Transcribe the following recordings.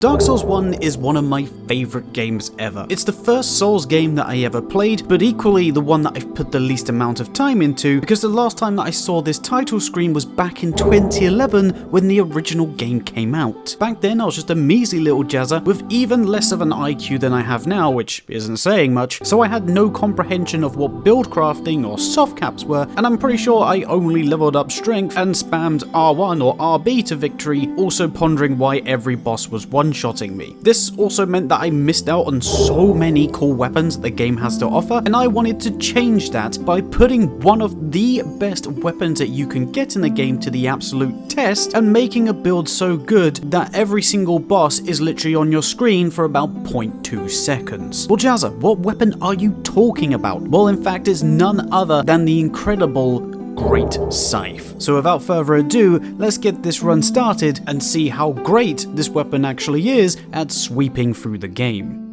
Dark Souls 1 is one of my favourite games ever. It's the first Souls game that I ever played, but equally the one that I've put the least amount of time into, because the last time that I saw this title screen was back in 2011 when the original game came out. Back then I was just a measly little jazzer with even less of an IQ than I have now, which isn't saying much, so I had no comprehension of what build crafting or soft caps were, and I'm pretty sure I only leveled up strength and spammed R1 or RB to victory, also pondering why every boss was one-shotting me. This also meant that I missed out on so many cool weapons the game has to offer, and I wanted to change that by putting one of the best weapons that you can get in the game to the absolute test, and making a build so good that every single boss is literally on your screen for about 0.2 seconds. Well, Jazza, what weapon are you talking about? Well, in fact, it's none other than the incredible Great Scythe. So without further ado, let's get this run started and see how great this weapon actually is at sweeping through the game.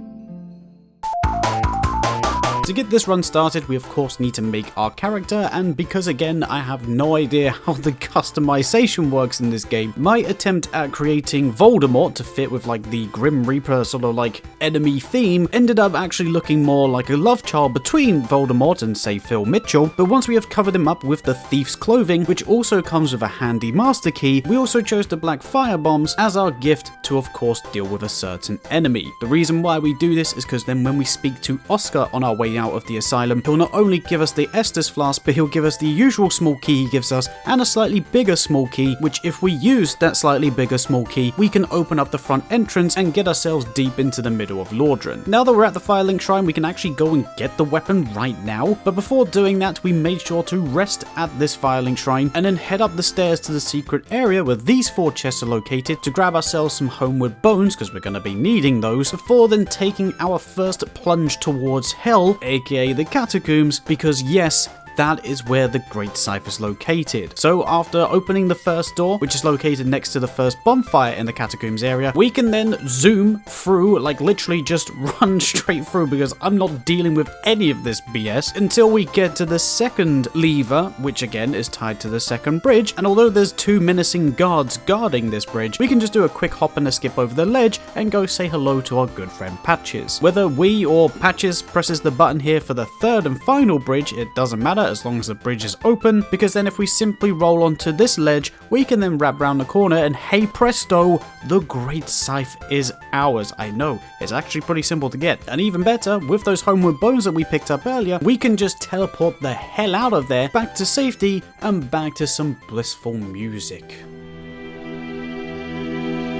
To get this run started, we of course need to make our character, and because again I have no idea how the customization works in this game, my attempt at creating Voldemort to fit with like the Grim Reaper sort of like enemy theme ended up actually looking more like a love child between Voldemort and say Phil Mitchell. But once we have covered him up with the thief's clothing, which also comes with a handy master key, we also chose the black fire bombs as our gift to of course deal with a certain enemy. The reason why we do this is because then when we speak to Oscar on our way out of the Asylum, he'll not only give us the Estus flask, but he'll give us the usual small key he gives us and a slightly bigger small key, which if we use that slightly bigger small key, we can open up the front entrance and get ourselves deep into the middle of Lordran. Now that we're at the Firelink Shrine, we can actually go and get the weapon right now, but before doing that, we made sure to rest at this Firelink Shrine and then head up the stairs to the secret area where these 4 chests are located to grab ourselves some homeward bones, because we're going to be needing those, before then taking our first plunge towards hell, aka the catacombs, because yes, that is where the Great Scythe is located. So after opening the first door, which is located next to the first bonfire in the catacombs area, we can then zoom through, like literally just run straight through, because I'm not dealing with any of this BS, until we get to the second lever, which again is tied to the second bridge. And although there's 2 menacing guards guarding this bridge, we can just do a quick hop and a skip over the ledge and go say hello to our good friend Patches. Whether we or Patches presses the button here for the third and final bridge, it doesn't matter as long as the bridge is open, because then if we simply roll onto this ledge, we can then wrap round the corner and hey presto, the Great Scythe is ours. I know, it's actually pretty simple to get, and even better, with those homeward bones that we picked up earlier, we can just teleport the hell out of there, back to safety, and back to some blissful music.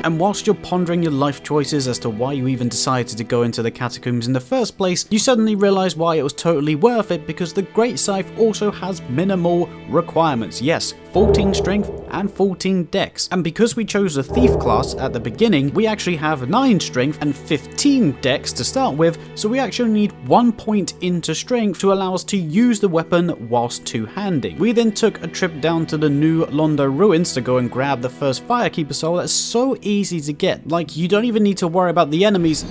And whilst you're pondering your life choices as to why you even decided to go into the catacombs in the first place, you suddenly realise why it was totally worth it, because the Great Scythe also has minimal requirements. Yes, 14 strength and 14 dex. And because we chose the thief class at the beginning, we actually have 9 strength and 15 dex to start with, so we actually need 1 point into strength to allow us to use the weapon whilst two-handing. We then took a trip down to the new Londo ruins to go and grab the first Firekeeper soul. That's so easy to get. Like, you don't even need to worry about the enemies.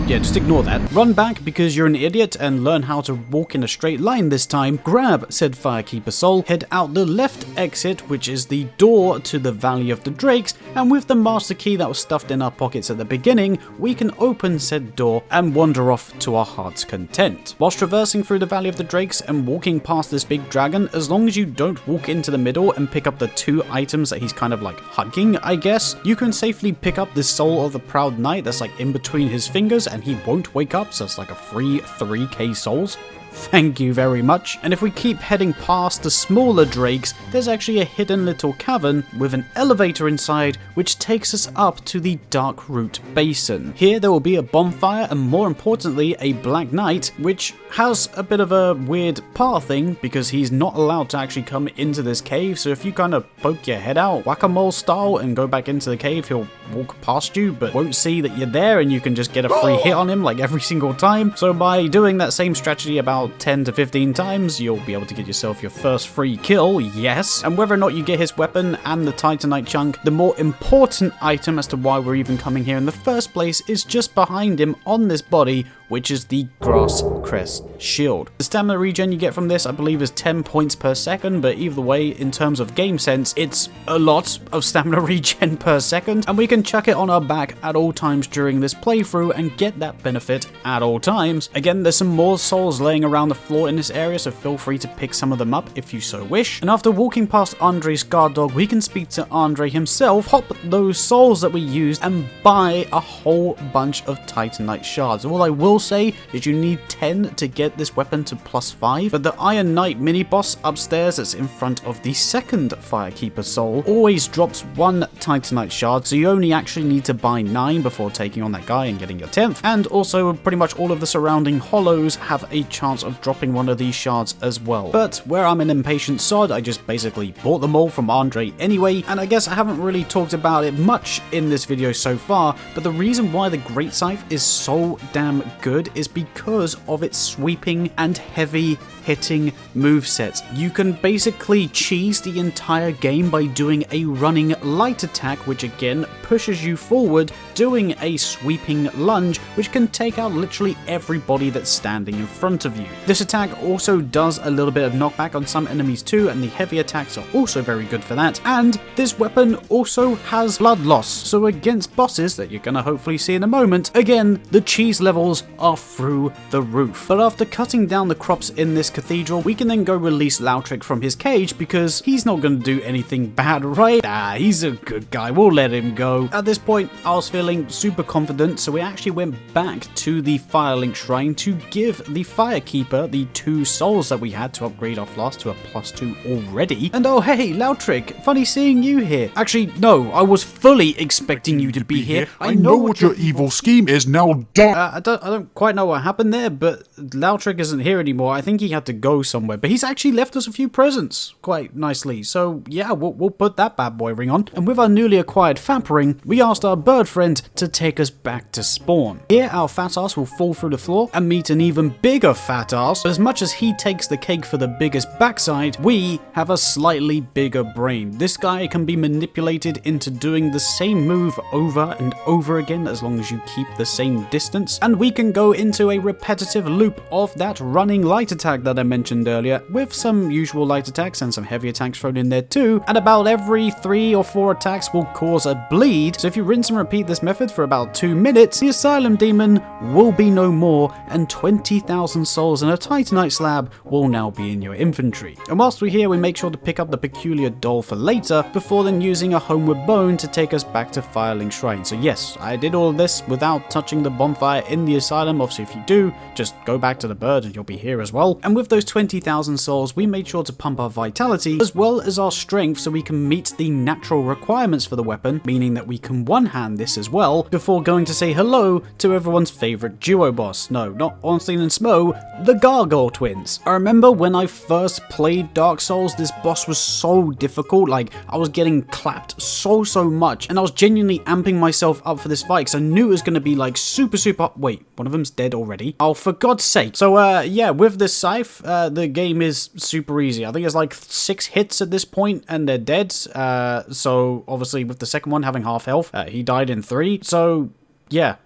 Yeah, just ignore that. Run back because you're an idiot and learn how to walk in a straight line this time. Grab said Firekeeper soul, head out the left exit, which is the door to the Valley of the Drakes, and with the master key that was stuffed in our pockets at the beginning, we can open said door and wander off to our heart's content. Whilst traversing through the Valley of the Drakes and walking past this big dragon, as long as you don't walk into the middle and pick up the 2 items that he's kind of like hugging, I guess, you can safely pick up the soul of the Proud Knight that's like in between his fingers, and he won't wake up, so it's like a free 3k souls. Thank you very much. And if we keep heading past the smaller drakes, there's actually a hidden little cavern with an elevator inside, which takes us up to the Dark Root Basin. Here there will be a bonfire and more importantly a Black Knight, which has a bit of a weird path thing because he's not allowed to actually come into this cave, so if you kind of poke your head out whack-a-mole style and go back into the cave, he'll walk past you but won't see that you're there, and you can just get a free hit on him like every single time. So by doing that same strategy about 10 to 15 times, you'll be able to get yourself your first free kill, yes. And whether or not you get his weapon and the Titanite chunk, the more important item as to why we're even coming here in the first place is just behind him on this body, which is the grass crest shield. The stamina regen you get from this, I believe, is 10 points per second, but either way, in terms of game sense, it's a lot of stamina regen per second, and we can chuck it on our back at all times during this playthrough and get that benefit at all times. Again, there's some more souls laying around the floor in this area, so feel free to pick some of them up if you so wish. And after walking past Andre's guard dog, we can speak to Andre himself, pop those souls that we used, and buy a whole bunch of Titanite shards. All I will say is you need 10 to get this weapon to +5, but the Iron Knight mini boss upstairs that's in front of the second Firekeeper soul always drops 1 Titanite shard, so you only actually need to buy 9 before taking on that guy and getting your 10th. And also pretty much all of the surrounding hollows have a chance of dropping one of these shards as well. But where I'm an impatient sod, I just basically bought them all from Andre anyway, and I guess I haven't really talked about it much in this video so far, but the reason why the Great Scythe is so damn good is because of its sweeping and heavy hitting movesets. You can basically cheese the entire game by doing a running light attack, which again pushes you forward, doing a sweeping lunge, which can take out literally everybody that's standing in front of you. This attack also does a little bit of knockback on some enemies too, and the heavy attacks are also very good for that. And this weapon also has blood loss, so against bosses that you're gonna hopefully see in a moment, again, the cheese levels are through the roof. But after cutting down the crops in this cathedral, we can then go release Lautrec from his cage because he's not going to do anything bad, right? He's a good guy, we'll let him go. At this point, I was feeling super confident, so we actually went back to the Firelink Shrine to give the Firekeeper the 2 souls that we had to upgrade our flask to a +2 already. And oh hey, Lautrec, funny seeing you here. Actually, no, I was fully expecting you to be here. I know what your evil scheme is, now die! I don't quite know what happened there, but Lautrec isn't here anymore. I think he had to go somewhere, but he's actually left us a few presents quite nicely. So yeah, we'll put that bad boy ring on. And with our newly acquired Fap ring, we asked our bird friend to take us back to spawn. Here, our fat ass will fall through the floor and meet an even bigger fat ass. But as much as he takes the cake for the biggest backside, we have a slightly bigger brain. This guy can be manipulated into doing the same move over and over again as long as you keep the same distance. And we can go into a repetitive loop of that running light attack that I mentioned earlier, with some usual light attacks and some heavy attacks thrown in there too, and about every 3 or 4 attacks will cause a bleed, so if you rinse and repeat this method for about 2 minutes, the Asylum demon will be no more, and 20,000 souls and a Titanite slab will now be in your inventory. And whilst we're here, we make sure to pick up the peculiar doll for later, before then using a homeward bone to take us back to Firelink Shrine. So yes, I did all of this without touching the bonfire in the Asylum. Obviously if you do, just go back to the bird and you'll be here as well. And with those 20,000 souls, we made sure to pump our vitality as well as our strength so we can meet the natural requirements for the weapon, meaning that we can one-hand this as well, before going to say hello to everyone's favourite duo boss. No, not Ornstein and Smo, the Gargoyle twins. I remember when I first played Dark Souls, this boss was so difficult, like I was getting clapped so much, and I was genuinely amping myself up for this fight because I knew it was going to be like super, wait, one of them's dead already? Oh, for God's sake. So yeah, with this Scythe, the game is super easy. I think it's like 6 hits at this point and they're dead. So obviously with the second one having half health, he died in 3. So yeah,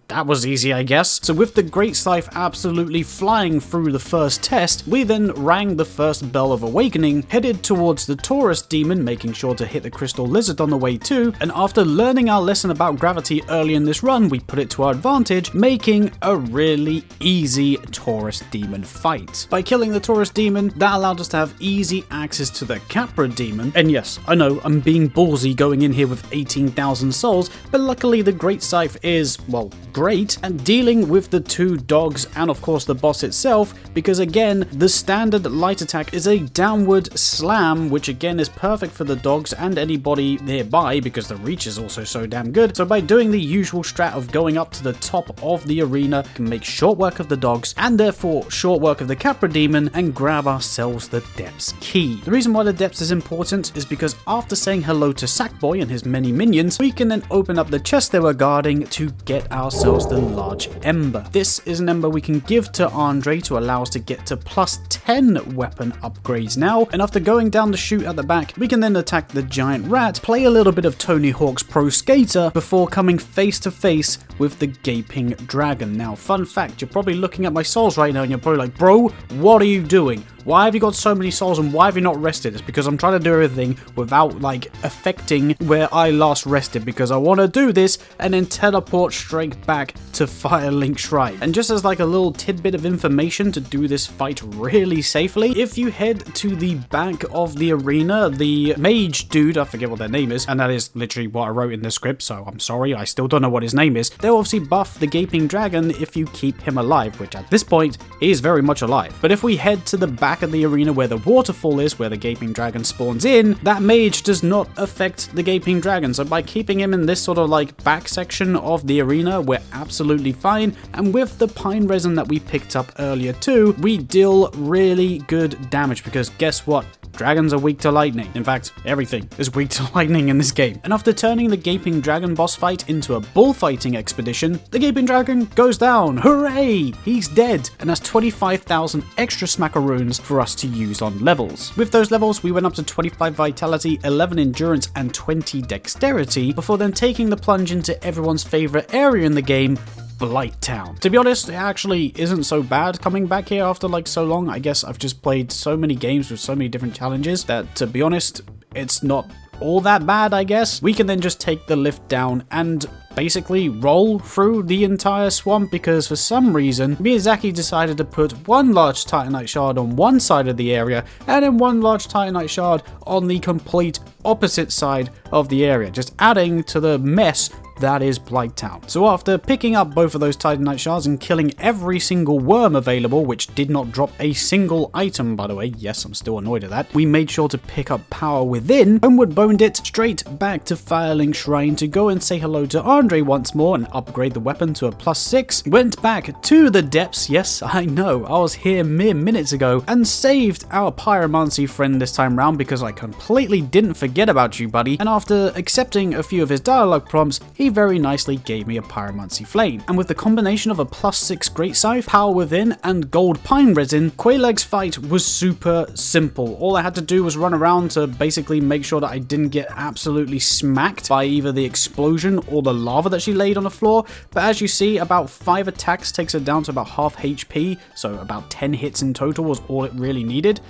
that was easy, I guess. So with the Great Scythe absolutely flying through the first test, we then rang the first bell of awakening, headed towards the Taurus demon, making sure to hit the crystal lizard on the way too, and after learning our lesson about gravity early in this run, we put it to our advantage, making a really easy Taurus demon fight. By killing the Taurus demon, that allowed us to have easy access to the Capra demon, and yes, I know I'm being ballsy going in here with 18,000 souls, but luckily the Great Scythe is, well, great at dealing with the 2 dogs and of course the boss itself, because again, the standard light attack is a downward slam, which again is perfect for the dogs and anybody nearby because the reach is also so damn good. So by doing the usual strat of going up to the top of the arena, we can make short work of the dogs and therefore short work of the Capra demon and grab ourselves the Depths key. The reason why the Depths is important is because after saying hello to Sackboy and his many minions, we can then open up the chest they were guarding to get ourselves ourselves the large ember. This is an ember we can give to Andre to allow us to get to plus 10 weapon upgrades now, and after going down the chute at the back, we can then attack the giant rat, play a little bit of Tony Hawk's Pro Skater before coming face to face with the gaping dragon. Now, fun fact, you're probably looking at my souls right now and you're probably like, bro, what are you doing? Why have you got so many souls and why have you not rested? It's because I'm trying to do everything without like affecting where I last rested, because I want to do this and then teleport straight back to Firelink Shrine. And just as like a little tidbit of information to do this fight really safely, if you head to the back of the arena, the mage dude, I forget what their name is, and that is literally what I wrote in the script, so I'm sorry, I still don't know what his name is. They'll obviously buff the gaping dragon if you keep him alive, which at this point, he is very much alive. But if we head to the back of the arena where the waterfall is, where the gaping dragon spawns in, that mage does not affect the gaping dragon. So by keeping him in this sort of like back section of the arena, we're absolutely fine. And with the pine resin that we picked up earlier too, we deal really good damage, because guess what? Dragons are weak to lightning. In fact, everything is weak to lightning in this game. And after turning the gaping dragon boss fight into a bullfighting expedition, the gaping dragon goes down. Hooray! He's dead. And that's 25,000 extra smackaroons for us to use on levels. With those levels, we went up to 25 vitality, 11 endurance, and 20 dexterity, before then taking the plunge into everyone's favorite area in the game, Blighttown. To be honest, it actually isn't so bad coming back here after like so long. I guess I've just played so many games with so many different challenges that, to be honest, it's not all that bad, I guess. We can then just take the lift down and basically roll through the entire swamp, because for some reason Miyazaki decided to put one large titanite shard on one side of the area and then one large titanite shard on the complete opposite side of the area, just adding to the mess that is Blighttown. So after picking up both of those titanite shards and killing every single worm available, which did not drop a single item, by the way, yes, I'm still annoyed at that, we made sure to pick up Power Within, homeward boned it straight back to Firelink Shrine to go and say hello to Andre once more and upgrade the weapon to a +6, went back to the depths, yes, I know, I was here mere minutes ago, and saved our pyromancy friend this time round, because I completely didn't forget about you, buddy, and after accepting a few of his dialogue prompts, he very nicely gave me a pyromancy flame. And with the combination of a +6 great scythe, Power Within, and gold pine resin, quelaag's fight was super simple. All I had to do was run around to basically make sure that I didn't get absolutely smacked by either the explosion or the lava that she laid on the floor. But as you see, about 5 attacks takes her down to about half HP, so about 10 hits in total was all it really needed.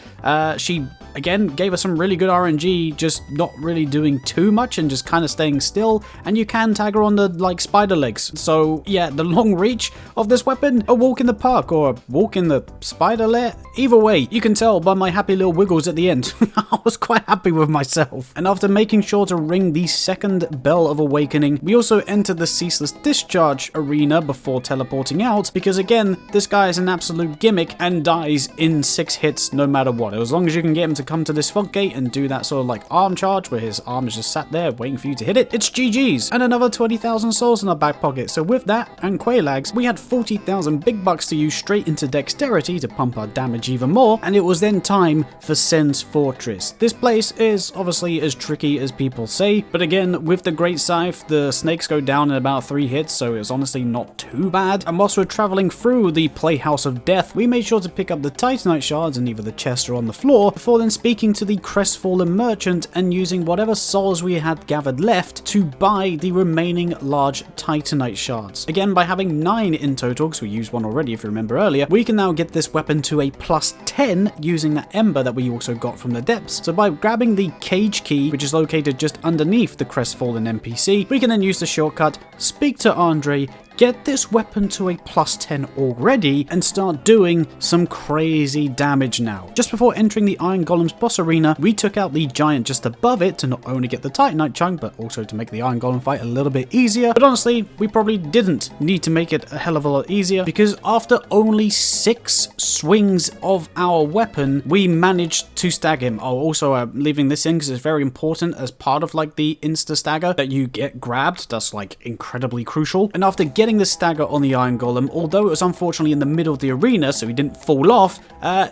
She again gave us some really good RNG, just not really doing too much and just kind of staying still, and you can tag her on the like spider legs. So yeah, the long reach of this weapon, a walk in the park or a walk in the spider lair, either way, you can tell by my happy little wiggles at the end. I was quite happy with myself. And after making sure to ring the second bell of awakening, we also entered the ceaseless discharge arena before teleporting out, because again, this guy is an absolute gimmick and dies in 6 hits no matter what. As long as you can get him to come to this fog gate and do that sort of like arm charge where his arm is just sat there waiting for you to hit it, it's GG's. And another 20,000 souls in our back pocket. So with that and quelags, we had 40,000 big bucks to use straight into dexterity to pump our damage even more, and it was then time for Sen's Fortress. This place is obviously as tricky as people say, but again, with the Great Scythe, the snakes go down in about 3 hits, so it's honestly not too bad. And whilst we're traveling through the Playhouse of Death, we made sure to pick up the Titanite shards in either the chest or on the floor, before then speaking to the crestfallen merchant and using whatever souls we had gathered left to buy the remaining large Titanite shards. Again, by having 9 in total, because we used one already if you remember earlier, we can now get this weapon to a +10 using that ember that we also got from the depths. So by grabbing the cage key, which is located just underneath the crestfallen NPC, we can then use the shortcut, speak to Andre, get this weapon to a +10 already, and start doing some crazy damage now. Just before entering the Iron Golem's boss arena, we took out the giant just above it to not only get the Titanite chunk, but also to make the Iron Golem fight a little bit easier. But honestly, we probably didn't need to make it a hell of a lot easier, because after only 6 swings of our weapon, we managed to stagger him. Oh, also leaving this in because it's very important as part of like the insta stagger that you get grabbed. That's like incredibly crucial. And after getting getting the stagger on the Iron Golem, although it was unfortunately in the middle of the arena so he didn't fall off,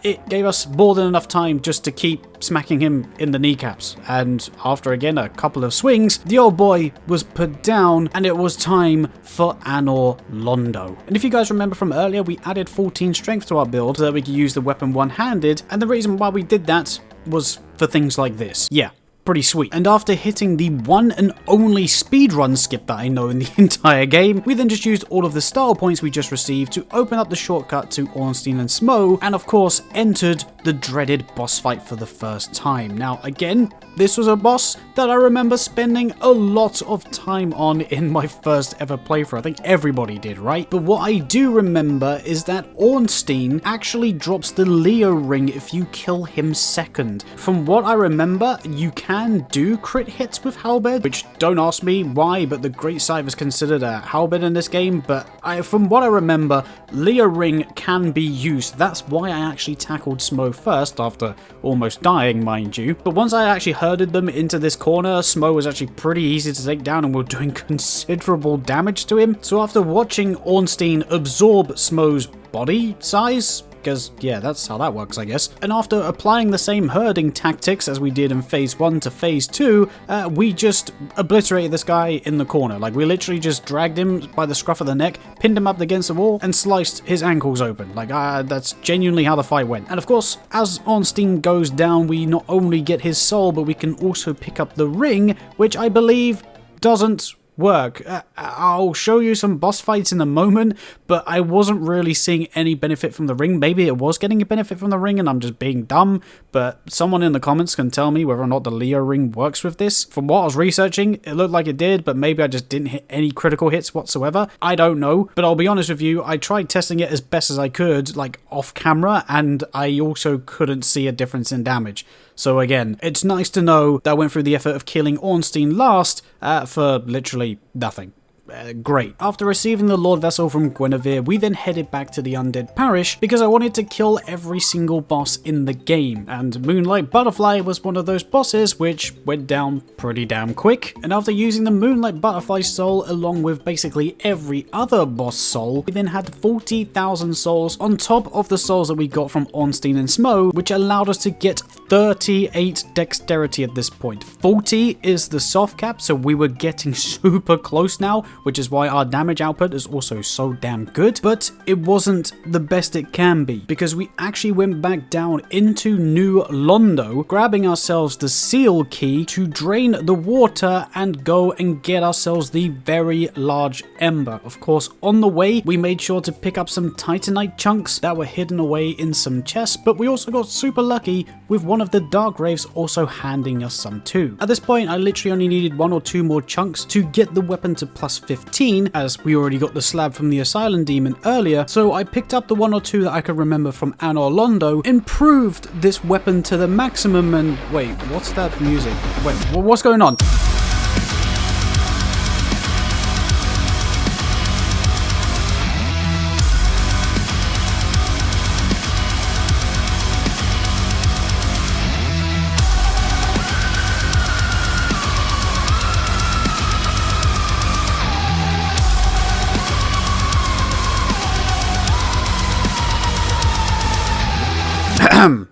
it gave us more than enough time just to keep smacking him in the kneecaps. And after again a couple of swings, the old boy was put down and it was time for Anor Londo. And if you guys remember from earlier, we added 14 strength to our build so that we could use the weapon one-handed, and the reason why we did that was for things like this. Yeah. Pretty sweet. And after hitting the one and only speedrun skip that I know in the entire game, we then just used all of the style points we just received to open up the shortcut to Ornstein and Smo, and of course entered the dreaded boss fight for the first time. Now again, this was a boss that I remember spending a lot of time on in my first ever playthrough. I think everybody did, right? But what I do remember is that Ornstein actually drops the Leo ring if you kill him second. From what I remember, you can do crit hits with halberd, which don't ask me why, but the Great Scythe is considered a halberd in this game, but from what I remember, Leo ring can be used. That's why I actually tackled Smo first, after almost dying, mind you. But once I actually herded them into this corner, Smo was actually pretty easy to take down and were doing considerable damage to him. So after watching Ornstein absorb Smo's body size, because yeah, that's how that works, I guess. And after applying the same herding tactics as we did in phase 1 to phase 2, we just obliterated this guy in the corner. Like, we literally just dragged him by the scruff of the neck, pinned him up against the wall, and sliced his ankles open. Like, that's genuinely how the fight went. And of course, as Ornstein goes down, we not only get his soul, but we can also pick up the ring, which I believe doesn't work. I'll show you some boss fights in a moment, but I wasn't really seeing any benefit from the ring. Maybe it was getting a benefit from the ring and I'm just being dumb, but someone in the comments can tell me whether or not the Leo ring works with this. From what I was researching, it looked like it did, but maybe I just didn't hit any critical hits whatsoever. I don't know, but I'll be honest with you, I tried testing it as best as I could, like off camera, and I also couldn't see a difference in damage. So again, it's nice to know that I went through the effort of killing Ornstein last for literally nothing. Great. After receiving the Lord Vessel from Guinevere, we then headed back to the Undead Parish because I wanted to kill every single boss in the game, and Moonlight Butterfly was one of those bosses, which went down pretty damn quick. And after using the Moonlight Butterfly soul along with basically every other boss soul, we then had 40,000 souls on top of the souls that we got from Ornstein and Smo, which allowed us to get 38 dexterity at this point. 40 is the soft cap, so we were getting super close now, which is why our damage output is also so damn good, but it wasn't the best it can be, because we actually went back down into New Londo, grabbing ourselves the seal key to drain the water and go and get ourselves the very large ember. Of course, on the way, we made sure to pick up some titanite chunks that were hidden away in some chests, but we also got super lucky with one of the dark graves also handing us some too. At this point, I literally only needed 1 or 2 more chunks to get the weapon to plus 15, as we already got the slab from the Asylum demon earlier, so I picked up the 1 or 2 that I could remember from Anor Londo, improved this weapon to the maximum, and wait, what's that music? Wait, what's going on?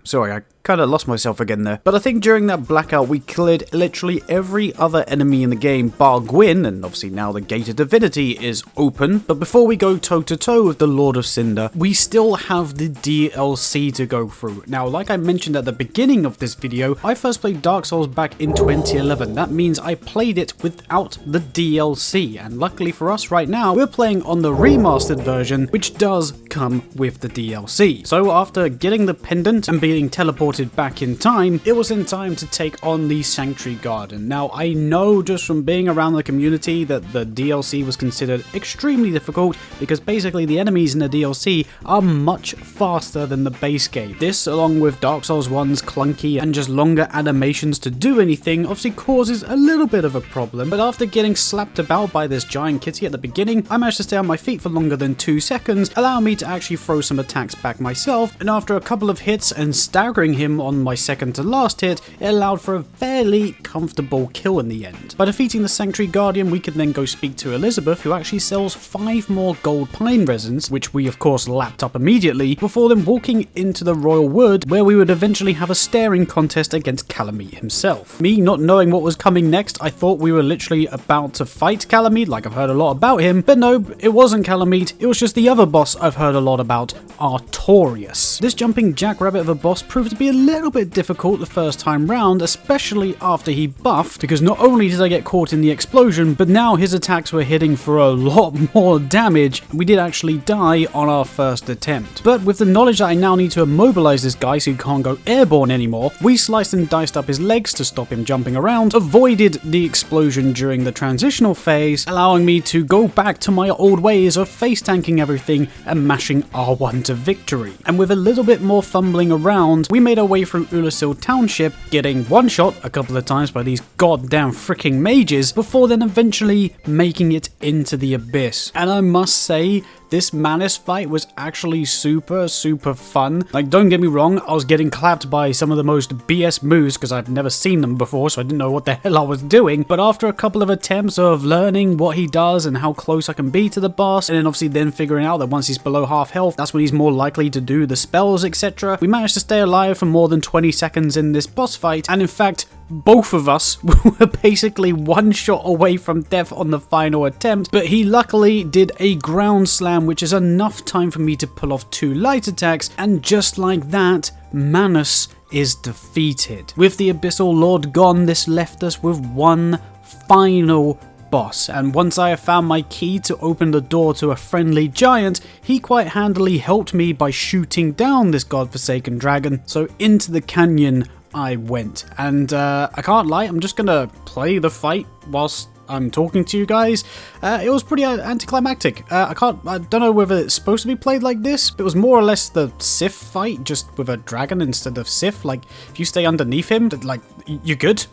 Sorry, I kind of lost myself again there. But I think during that blackout, we cleared literally every other enemy in the game bar Gwyn, and obviously now the Gate of Divinity is open. But before we go toe-to-toe with the Lord of Cinder, we still have the DLC to go through. Now, like I mentioned at the beginning of this video, I first played Dark Souls back in 2011. That means I played it without the DLC, and luckily for us right now, we're playing on the remastered version, which does come with the DLC. So after getting the pendant and being teleported back in time, it was in time to take on the Sanctuary Garden. Now, I know just from being around the community that the DLC was considered extremely difficult because basically the enemies in the DLC are much faster than the base game. This, along with Dark Souls 1's clunky and just longer animations to do anything, obviously causes a little bit of a problem, but after getting slapped about by this giant kitty at the beginning, I managed to stay on my feet for longer than 2 seconds, allowing me to actually throw some attacks back myself, and after a couple of hits and staggering him on my second to last hit, it allowed for a fairly comfortable kill in the end. By defeating the Sanctuary Guardian, we could then go speak to Elizabeth, who actually sells 5 more gold pine resins, which we of course lapped up immediately, before then walking into the Royal Wood, where we would eventually have a staring contest against Kalameet himself. Me not knowing what was coming next, I thought we were literally about to fight Kalameet, like I've heard a lot about him, but no, it wasn't Kalameet, it was just the other boss I've heard a lot about, Artorias. This jumping jackrabbit of a boss proved to be a little bit difficult the first time round, especially after he buffed, because not only did I get caught in the explosion, but now his attacks were hitting for a lot more damage, and we did actually die on our first attempt. But with the knowledge that I now need to immobilize this guy so he can't go airborne anymore, we sliced and diced up his legs to stop him jumping around, avoided the explosion during the transitional phase, allowing me to go back to my old ways of face tanking everything and mashing R1 to victory. And with a little bit more fumbling around, we made our way through Ulasil Township, getting one shot a couple of times by these goddamn freaking mages, before then eventually making it into the abyss. And I must say, this Manus fight was actually super fun. Like, don't get me wrong, I was getting clapped by some of the most BS moves because I've never seen them before, so I didn't know what the hell I was doing. But after a couple of attempts of learning what he does and how close I can be to the boss, and then obviously then figuring out that once he's below half health, that's when he's more likely to do the spells, etc., we managed to stay alive for more than 20 seconds in this boss fight, and in fact, both of us were basically one shot away from death on the final attempt, but he luckily did a ground slam, which is enough time for me to pull off 2 light attacks, and just like that, Manus is defeated. With the Abyssal Lord gone, this left us with one final boss, and once I have found my key to open the door to a friendly giant, he quite handily helped me by shooting down this godforsaken dragon, so into the canyon I went. And I can't lie, I'm just gonna play the fight whilst I'm talking to you guys. It was pretty anticlimactic. I don't know whether it's supposed to be played like this. It was more or less the Scythe fight, just with a dragon instead of Scythe. Like, if you stay underneath him, like, you're good.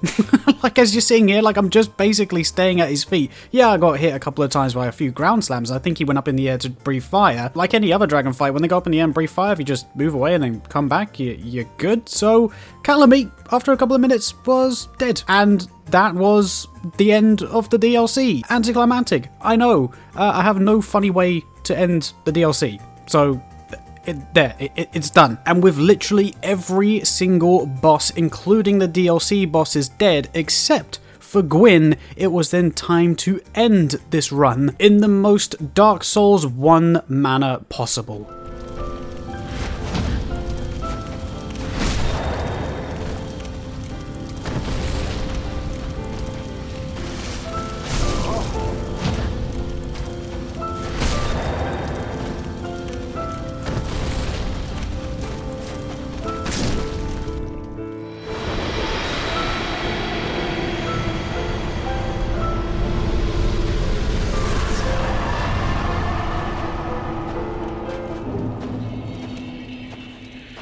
Like, as you're seeing here, like, I'm just basically staying at his feet. Yeah, I got hit a couple of times by a few ground slams. I think he went up in the air to breathe fire. Like any other dragon fight, when they go up in the air and breathe fire, if you just move away and then come back, you're good. So, Kalameet, after a couple of minutes, was dead. And that was the end of the DLC. Anticlimactic, I know. I have no funny way to end the DLC. So, it's done. And with literally every single boss, including the DLC bosses, dead, except for Gwyn, it was then time to end this run in the most Dark Souls 1 manner possible.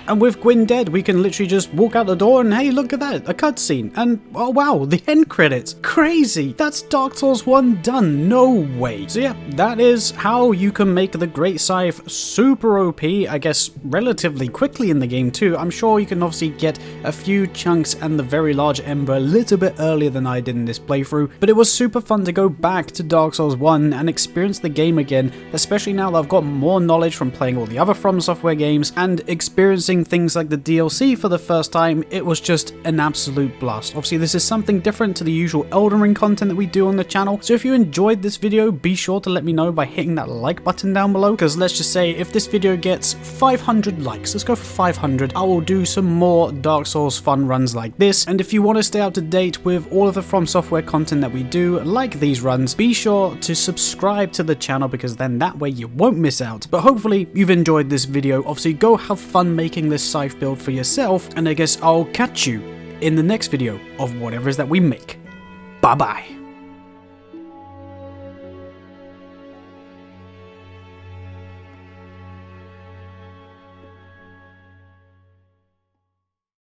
And with Gwyn dead, we can literally just walk out the door and hey, look at that, a cutscene. And oh wow, the end credits. Crazy. That's Dark Souls 1 done. No way. So yeah, that is how you can make the Great Scythe super OP, I guess relatively quickly in the game too. I'm sure you can obviously get a few chunks and the very large ember a little bit earlier than I did in this playthrough, but it was super fun to go back to Dark Souls 1 and experience the game again, especially now that I've got more knowledge from playing all the other From Software games and experiencing things like the DLC for the first time. It was just an absolute blast. Obviously, this is something different to the usual Elden Ring content that we do on the channel, so if you enjoyed this video, be sure to let me know by hitting that like button down below, because let's just say if this video gets 500 likes, let's go for 500, I will do some more Dark Souls fun runs like this. And if you want to stay up to date with all of the From Software content that we do, like these runs, be sure to subscribe to the channel, because then that way you won't miss out. But hopefully you've enjoyed this video. Obviously, go have fun making this Scythe build for yourself, and I guess I'll catch you in the next video of whatever it is that we make. Bye bye.